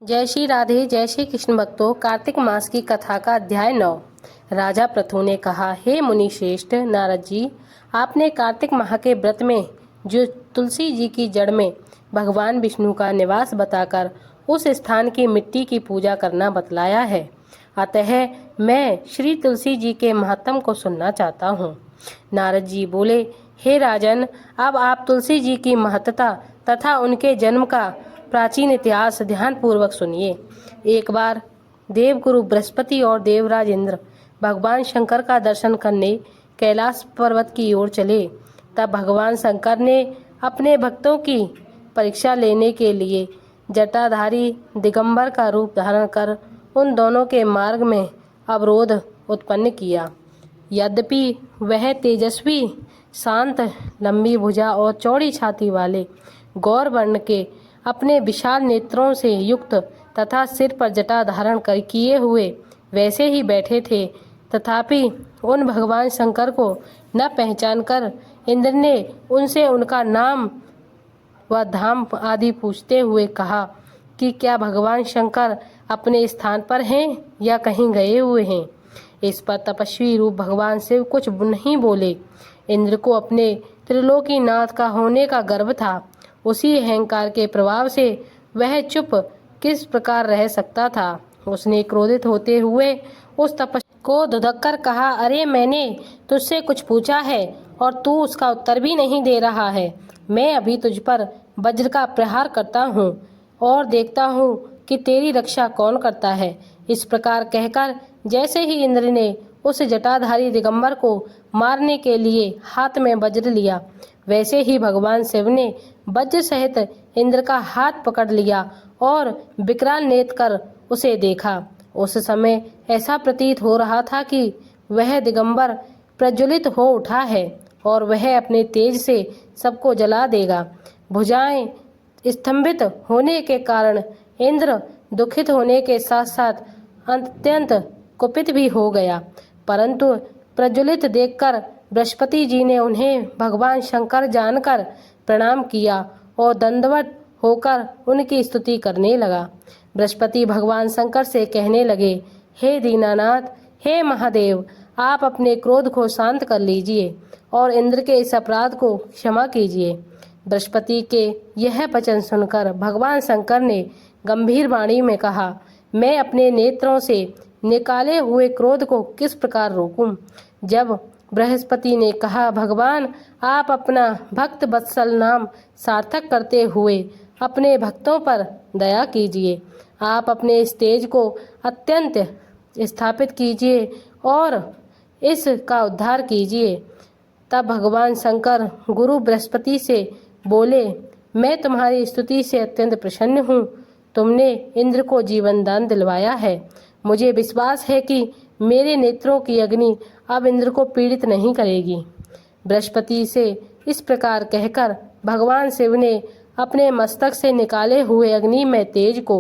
जय श्री राधे। जय श्री कृष्ण भक्तों। कार्तिक मास की कथा का अध्याय 9। राजा पृथु ने कहा, हे मुनि श्रेष्ठ नारद जी, आपने कार्तिक माह के व्रत में जो तुलसी जी की जड़ में भगवान विष्णु का निवास बताकर उस स्थान की मिट्टी की पूजा करना बतलाया है। अतः मैं श्री तुलसी जी के महत्व को सुनना चाहता हूँ। नारद जी बोले, हे राजन, अब आप तुलसी जी की महत्ता तथा उनके जन्म का प्राचीन इतिहास ध्यान पूर्वक सुनिए। एक बार देवगुरु बृहस्पति और देवराज इंद्र भगवान शंकर का दर्शन करने कैलाश पर्वत की ओर चले। तब भगवान शंकर ने अपने भक्तों की परीक्षा लेने के लिए जटाधारी दिगंबर का रूप धारण कर उन दोनों के मार्ग में अवरोध उत्पन्न किया। यद्यपि वह तेजस्वी, शांत, लंबी भुजा और चौड़ी छाती वाले गौर वर्ण के अपने विशाल नेत्रों से युक्त तथा सिर पर जटा धारण कर किए हुए वैसे ही बैठे थे, तथापि उन भगवान शंकर को न पहचानकर इंद्र ने उनसे उनका नाम व धाम आदि पूछते हुए कहा कि क्या भगवान शंकर अपने स्थान पर हैं या कहीं गए हुए हैं। इस पर तपस्वी रूप भगवान शिव कुछ नहीं बोले। इंद्र को अपने त्रिलोकीनाथ का होने का गर्व था। उसी अहंकार के प्रभाव से वह चुप किस प्रकार रह सकता था। उसने क्रोधित होते हुए उस तपस्वी को धुतक कर कहा, अरे मैंने तुझसे कुछ पूछा है और तू उसका उत्तर भी नहीं दे रहा है। मैं अभी तुझ पर वज्र का प्रहार करता हूँ और देखता हूँ कि तेरी रक्षा कौन करता है। इस प्रकार कहकर जैसे ही इंद्र ने उस जटाधारी दिगंबर को मारने के लिए हाथ में वज्र लिया, वैसे ही भगवान शिव ने वज्र सहित इंद्र का हाथ पकड़ लिया और विकराल नेत्र कर उसे देखा। उस समय ऐसा प्रतीत हो रहा था कि वह दिगंबर प्रज्वलित हो उठा है और वह अपने तेज से सबको जला देगा। भुजाएं स्तंभित होने के कारण इंद्र दुखित होने के साथ साथ अत्यंत कुपित भी हो गया, परंतु प्रज्वलित देखकर बृहस्पति जी ने उन्हें भगवान शंकर जानकर प्रणाम किया और दंडवत होकर उनकी स्तुति करने लगा। बृहस्पति भगवान शंकर से कहने लगे, हे दीनानाथ, हे महादेव, आप अपने क्रोध को शांत कर लीजिए और इंद्र के इस अपराध को क्षमा कीजिए। बृहस्पति के यह वचन सुनकर भगवान शंकर ने गंभीर वाणी में कहा, मैं अपने नेत्रों से निकाले हुए क्रोध को किस प्रकार रोकूं। जब बृहस्पति ने कहा, भगवान आप अपना भक्त वत्सल नाम सार्थक करते हुए अपने भक्तों पर दया कीजिए। आप अपने इस तेज को अत्यंत स्थापित कीजिए और इसका उद्धार कीजिए। तब भगवान शंकर गुरु बृहस्पति से बोले, मैं तुम्हारी स्तुति से अत्यंत प्रसन्न हूँ। तुमने इंद्र को जीवन दान दिलवाया है। मुझे विश्वास है कि मेरे नेत्रों की अग्नि अब इंद्र को पीड़ित नहीं करेगी। बृहस्पति से इस प्रकार कहकर भगवान शिव ने अपने मस्तक से निकाले हुए अग्नि में तेज को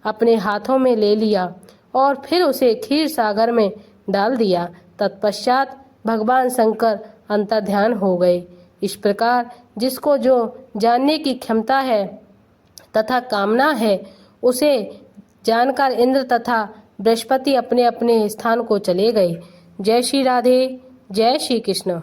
अपने हाथों में ले लिया और फिर उसे क्षीर सागर में डाल दिया। तत्पश्चात भगवान शंकर अंतर्ध्यान हो गए। इस प्रकार जिसको जो जानने की क्षमता है तथा कामना है, उसे जानकर इंद्र तथा बृहस्पति अपने अपने स्थान को चले गए। जय श्री राधे। जय श्री कृष्ण।